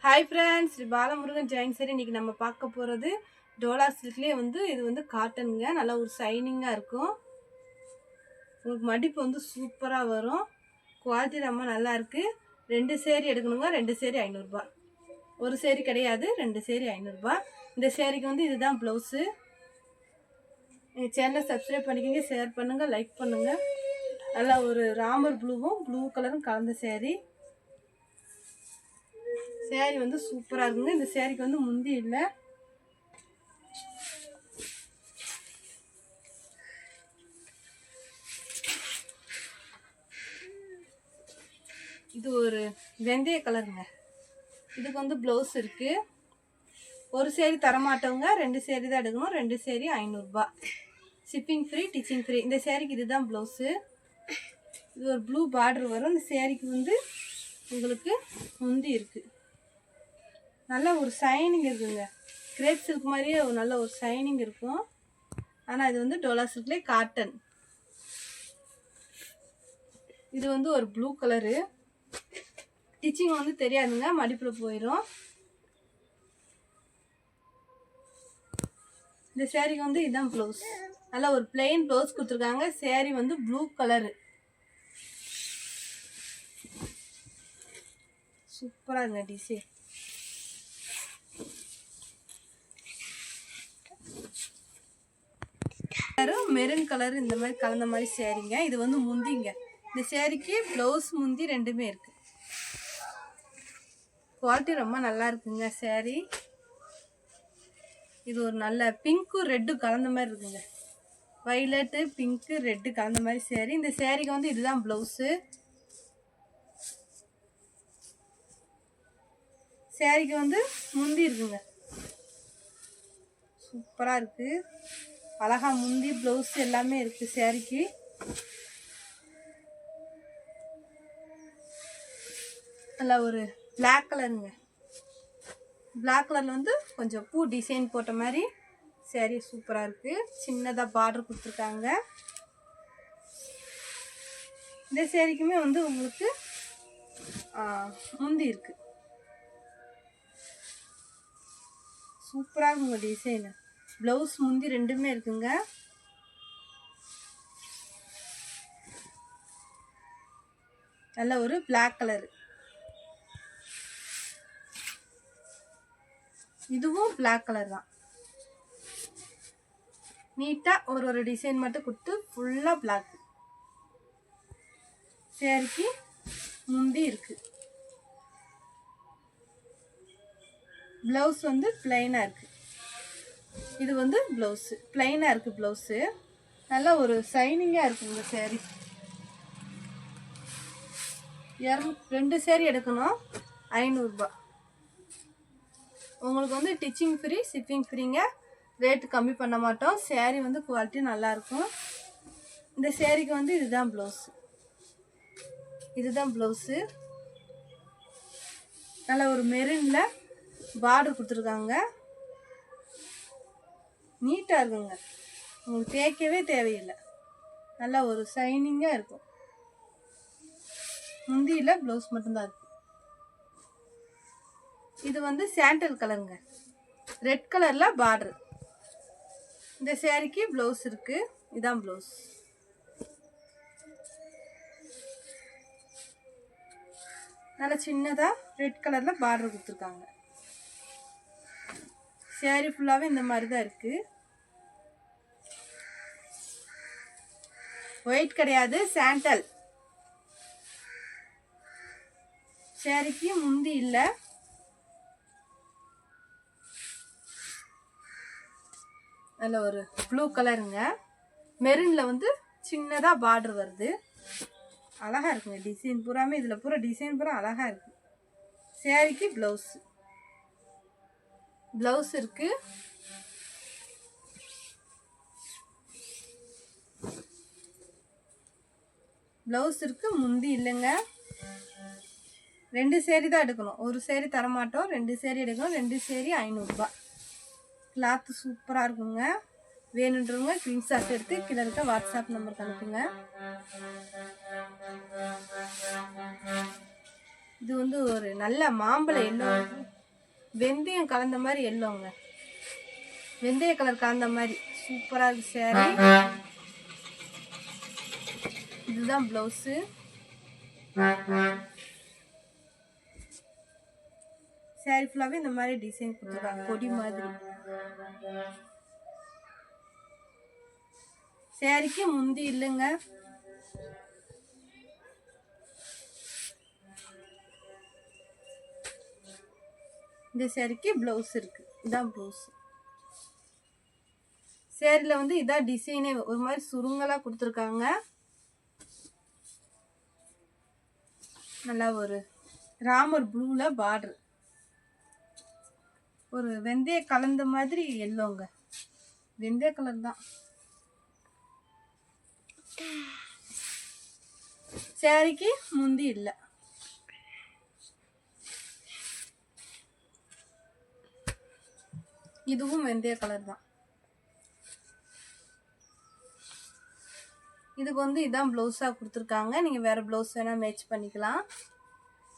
Hi friends Shri Balamurugan Jain सरी इनकी நம்ம பார்க்க போறது டோலா சில்க்லயே இது வந்து காட்டன்ங்க நல்ல ஒரு ஷைனிங்கா இருக்கும் உங்களுக்கு மடிப்பு சூப்பரா வரும் குவாலிட்டி ரொம்ப நல்லா இருக்கு ரெண்டு சேரி எடுக்கணுங்க ரெண்டு சேரி 500 ரூபாய் ஒரு சேரி கிடையாது ரெண்டு சேரி 500 ரூபாய் இந்த சேரிக்கு இதுதான் ப்ளவுஸ் இந்த சேனலை சப்ஸ்கிரைப் பண்ணிக்கங்க ஷேர் பண்ணுங்க லைக் பண்ணுங்க நல்ல ஒரு ராமர் ப்ளூவும் ப்ளூ கலரும் கலந்த சேரி சேரி சூப்பரா இருக்குங்க இந்த சேரிக்கு முந்தி இல்ல இது ஒரு வெந்தய கலருங்க இதுக்கு ப்ளவுஸ் இருக்கு ஒரு சேரி தர மாட்டவங்க ரெண்டு சேரி தான் எடுக்கணும் ரெண்டு சேரி 500 ரூபாய் ஷிப்பிங் ஃப்ரீ டீச்சிங் ஃப்ரீ இந்த சேரிக்கு இதுதான் ப்ளவுஸ் இது ஒரு ப்ளூ பார்டர் வரும் இந்த சேரிக்கு உங்களுக்கு முந்தி இருக்கு நல்ல ஒரு ஷைனிங் இருக்குங்க கிரேப் சில்க் மாதிரியே நல்ல ஒரு ஷைனிங் இருக்கும் ஆனால் இது டோலா சில்க்லே காட்டன் இது ஒரு ப்ளூ கலரு ஸ்டிச்சிங் தெரியாதுங்க மடிப்பில் போயிடும் இந்த சேரீக்கு இதுதான் ப்ளவுஸ் நல்ல ஒரு பிளெயின் ப்ளவுஸ் கொடுத்துருக்காங்க சேரீ ப்ளூ கலரு சூப்பராக இருங்க டிசைன் மெரூன் கலர் இந்த மாதிரி கலந்த மாதிரி சேரீங்க இது முந்திங்க இந்த சேரீக்கு ப்ளவுஸ் முந்தி ரெண்டுமே இருக்கு குவாலிட்டி ரொம்ப நல்லா இருக்குங்க சேரீ இது ஒரு நல்ல பிங்க்கு ரெட்டு கலந்த மாதிரி இருக்குங்க வைலட்டு பிங்க்கு ரெட்டு கலந்த மாதிரி சேரீ இந்த சேரீக்கு இதுதான் ப்ளவுஸு சேரீக்கு முந்தி இருக்குங்க சூப்பராக இருக்கு அழகா முந்தி ப்ளவுஸ் எல்லாமே இருக்கு சேரீக்கு நல்ல ஒரு பிளாக் கலருங்க பிளாக் கலர்ல கொஞ்சம் பூ டிசைன் போட்ட மாதிரி சேரீ சூப்பரா இருக்கு சின்னதா பார்டர் கொடுத்துருக்காங்க இந்த சேரீக்குமே உங்களுக்கு முந்தி இருக்கு சூப்பரா இருக்குங்க டிசைன் ப்ளவுஸ் முந்தி ரெண்டுமே இருக்குங்க நல்ல ஒரு பிளாக் கலர் இதுவும் பிளாக் கலர் தான் நீட்டா ஒரு டிசைன் மட்டும் கொடுத்து ஃபுல்லா பிளாக் சேரீக்கு முந்தி இருக்கு ப்ளவுஸ் பிளைனா இருக்கு இது ப்ளவுஸ் பிளைனா இருக்கு ப்ளவுஸ் நல்ல ஒரு ஷைனிங்கா இருக்கு இந்த சேரீ ரெண்டு சேரீ எடுக்கணும் 500 ரூபாய் உங்களுக்கு டிச்சிங் ஃப்ரீ ஷிப்பிங் ஃப்ரீங்க ரேட் கம்மி பண்ண மாட்டோம் சேரீ குவாலிட்டி நல்லா இருக்கும் இந்த சேரீக்கு இதுதான் ப்ளவுஸ் நல்ல ஒரு மெரூன்ல பார்டர் கொடுத்துருக்காங்க நீட்டா இருக்குங்க உங்களுக்கு தேய்க்கவே தேவையில்லை நல்லா ஒரு ஷைனிங்கா இருக்கும் முந்தியில ப்ளவுஸ் மட்டும்தான் இருக்கு இது சாண்டல் கலருங்க ரெட் கலர்ல பார்டர் இந்த சேரீக்கு ப்ளவுஸ் இருக்கு இதான் ப்ளவுஸ் நல்லா சின்னதா ரெட் கலர்ல பார்டர் கொடுத்துருக்காங்க சேரீ ஃபுல்லாவே இந்த மாதிரி தான் இருக்கு ஒயிட் கிடையாது சாண்டல் சேரீக்கு முந்தி இல்ல நல்ல ஒரு ப்ளூ கலருங்க மெரூன்ல சின்னதா பார்டர் வருது அழகா இருக்குங்க டிசைன் பூராமே இதுல பூரா டிசைன் பூரா அழகா இருக்கு சேரீக்கு ப்ளவுஸ் இருக்கு முந்தி இல்லைங்க ரெண்டு சேரி தான் எடுக்கணும் ஒரு சேரி தர மாட்டோம் ரெண்டு சேரி எடுக்கணும் ரெண்டு சேரி 500 ரூபாய் கிளாத் சூப்பரா இருக்குங்க வேணுன்றவங்க ஸ்கிரீன்ஷாட் எடுத்து கீழ இருக்க வாட்ஸ்அப் நம்பருக்கு அனுப்புங்க இது ஒரு நல்ல மாம்பழ எல்லோ வெந்தயம் கலந்த மாதிரி எல்லோங்க, வெந்தய கலர் கலந்த மாதிரி சூப்பராக இருக்கு சேரீ. இதுதான் ப்ளவுஸு. சேரீ ஃபுல்லாகவே இந்த மாதிரி டிசைன் கொடுத்துருக்காங்க, கொடி மாதிரி. சேரீக்கு முந்தி இல்லைங்க. இந்த சேரீக்கு ப்ளவுஸ் இருக்கு. இதான் ப்ளவுஸ். சேரீல வந்து இதான் டிசைனே, ஒரு மாதிரி சுருங்கலா கொடுத்துருக்காங்க. நல்லா ஒரு ராமர் ப்ளூல பார்டர், ஒரு வெந்தய கலந்த மாதிரி எல்லோங்க, வெந்தய கலர் தான். சேரீக்கு முந்தி இல்லை. இதுவும் வெந்தய கலர் தான். இதுக்கு வந்து இதான் ப்ளவுஸாக கொடுத்துருக்காங்க. நீங்கள் வேறு ப்ளவுஸ் வேணால் மேட்ச் பண்ணிக்கலாம்.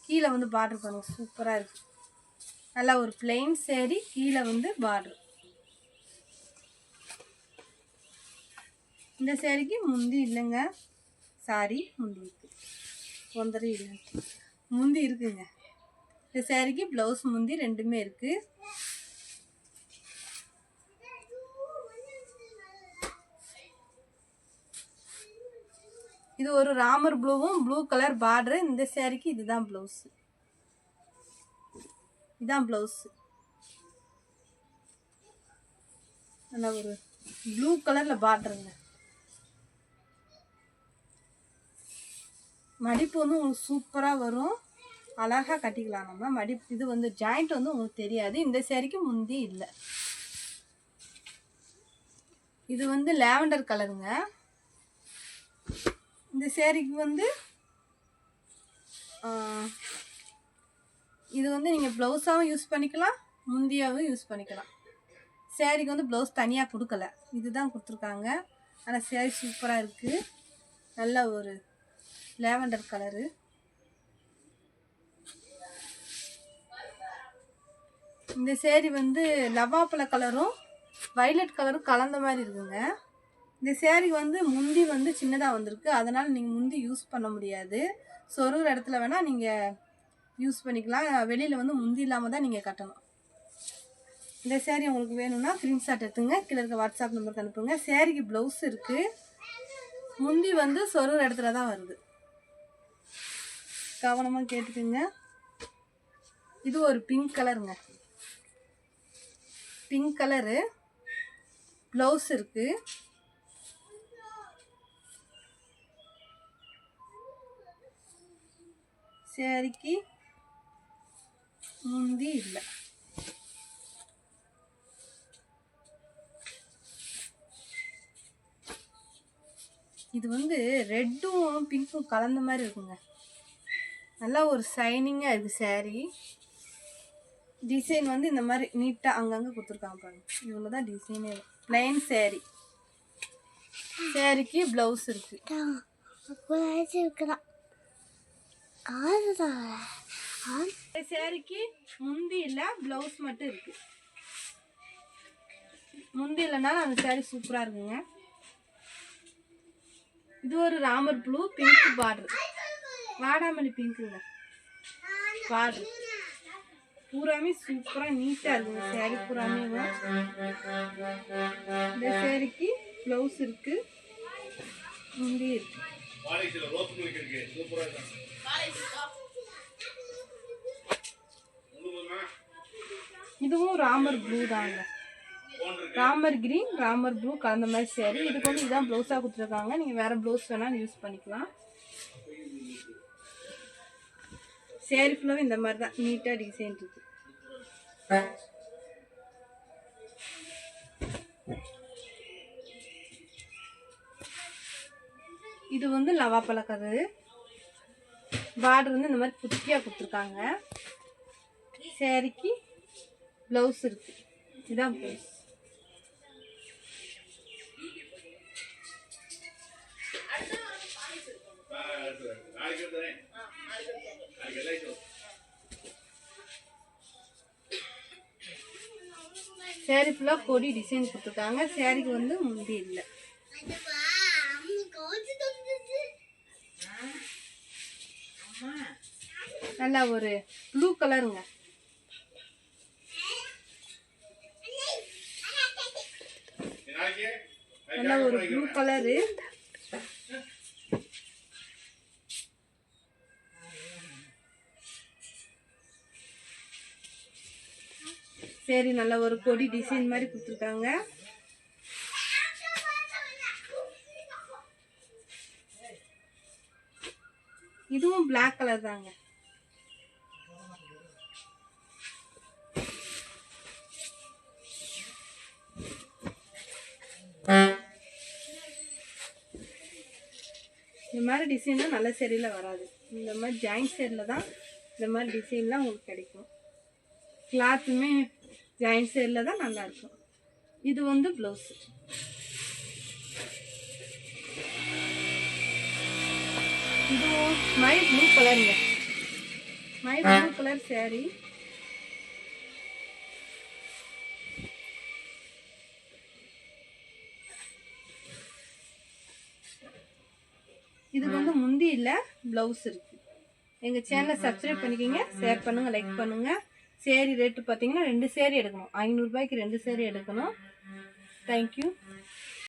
கீழே வந்து பார்டர் பண்ணுங்க, சூப்பராக இருக்குது. நல்லா ஒரு பிளெயின் சேரீ, கீழே வந்து பார்டர். இந்த சேரீக்கு முந்தி இல்லைங்க, சாரி முந்தி இருக்கு, ஒன்றரை இல்லை, முந்தி இருக்குங்க. இந்த சேரீக்கு ப்ளவுஸ் முந்தி ரெண்டுமே இருக்குது. இது ஒரு ராமர் ப்ளூவும் ப்ளூ கலர் பார்டரு. இந்த சேரீக்கு இதுதான் ப்ளவுஸ். இதான் ப்ளவுஸ். நல்லா ஒரு ப்ளூ கலரில் பார்டருங்க. மடிப்பு வந்து உங்களுக்கு சூப்பராக வரும், அழகாக கட்டிக்கலாம் நம்ம. மடிப்பு இது வந்து ஜாயிண்ட் வந்து உங்களுக்கு தெரியாது. இந்த சேரீக்கு முந்தி இல்லை. இது வந்து லாவெண்டர் கலருங்க. இந்த சேரீக்கு வந்து இது வந்து நீங்கள் ப்ளவுஸாகவும் யூஸ் பண்ணிக்கலாம், முந்தியாகவும் யூஸ் பண்ணிக்கலாம். சேரீக்கு வந்து ப்ளவுஸ் தனியாக கொடுக்கல, இதுதான் கொடுத்துருக்காங்க. ஆனால் சேரீ சூப்பராக இருக்குது. நல்ல ஒரு லாவெண்டர் கலரு. இந்த சேரீ வந்து லவாப்பழ கலரும் வைலட் கலரும் கலந்த மாதிரி இருக்குங்க. இந்த சேரீக்கு வந்து முந்தி வந்து சின்னதாக வந்திருக்கு, அதனால் நீங்கள் முந்தி யூஸ் பண்ண முடியாது. சொருகிற இடத்துல வேணால் நீங்கள் யூஸ் பண்ணிக்கலாம். வெளியில் வந்து முந்தி இல்லாமல் தான் நீங்கள் கட்டணும். இந்த சேரீ உங்களுக்கு வேணும்னா ஸ்க்ரீன்ஷாட் எடுத்துங்க, கீழே இருக்க வாட்ஸ்அப் நம்பருக்கு அனுப்புங்க. சேரீக்கு ப்ளவுஸ் இருக்குது, முந்தி வந்து சொருகிற இடத்துல தான் வருது, கவனமாக கேட்டுக்குங்க. இது ஒரு பிங்க் கலருங்க, பிங்க் கலரு ப்ளவுஸ் இருக்குது. சேரீக்கு முந்தி இல்லை. இது வந்து ரெட்டும் பிங்க்கும் கலந்த மாதிரி இருக்குங்க. நல்லா ஒரு ஷைனிங்காக இருக்குது சேரீ. டிசைன் வந்து இந்த மாதிரி நீட்டாக அங்கங்கே கொடுத்துருக்காங்க பாருங்க. இவ்வளோ தான் டிசைனே. பிளைன் சேரீ. சேரீக்கு ப்ளவுஸ் இருக்குது. சேரீக்கு முந்தி இல்லை, ப்ளவுஸ் மட்டும் இருக்கு. முந்தி இல்லைனாலும் அந்த சேரீ சூப்பராக இருக்குங்க. இது ஒரு ராமர் ப்ளூ பிங்க் பார்டர், வாடாமல்லி பிங்க்குங்க பார்டர். பூராமே சூப்பராக நீட்டாக இருக்குங்க சேரீ பூராமே. இந்த சேரீக்கு ப்ளவுஸ் இருக்கு, முந்தி இருக்கு. இதுவும் ராமர் ப்ளூ தாங்க, ராமர் கிரீன் ராமர் ப்ளூ கலந்த மாதிரி சேரீ. இதுக்கு வந்து இதான் ப்ளவுஸாக கொடுத்துருக்காங்க. நீங்கள் வேறு ப்ளவுஸ் வேணாலும் யூஸ் பண்ணிக்கலாம். சேரீ ஃபுல்லாகவே இந்த மாதிரி தான் நீட்டாக டிசைன் இருக்கு. இது வந்து லவாப்பழ கலரு, பார்டர் வந்து இந்த மாதிரி குட்டியாக கொடுத்துருக்காங்க. சேரீக்கு ப்ளவுஸ் இருக்கு, இதுதான் ப்ளவுஸ். சேரீ ஃபுல்லாக கொடி டிசைன் கொடுத்துருக்காங்க. சேரீக்கு வந்து முந்தி இல்லை. நல்லா ஒரு ப்ளூ கலருங்க. நல்லா ஒரு ப்ளூ கலரு. சரி, நல்ல ஒரு கொடி டிசைன் மாதிரி கொடுத்துருக்காங்க. இதுவும் பிளாக் கலர் தாங்க. இந்த மாதிரி டிசைன்லாம் நல்ல சேரீல வராது. இந்த மாதிரி ஜாயிண்ட் சேரில் தான் இந்த மாதிரி டிசைன்லாம் உங்களுக்கு கிடைக்கும். கிளாத்துமே ஜாயிண்ட் சேரில் தான் நல்லாயிருக்கும். இது வந்து ப்ளவுஸு. இதுவும் மை ப்ளூ கலருங்க. My blue colour sari. இதுக்கு வந்து முந்தி இல்லை, ப்ளவுஸ் இருக்கு. எங்கள் சேனலை சப்ஸ்கிரைப் பண்ணிக்கோங்க, ஷேர் பண்ணுங்கள், லைக் பண்ணுங்கள். சேரீ ரேட்டு பார்த்தீங்கன்னா 2 சேரீ எடுக்கணும். 500 ரூபாய்க்கு 2 சேரீ எடுக்கணும். தேங்க்யூ.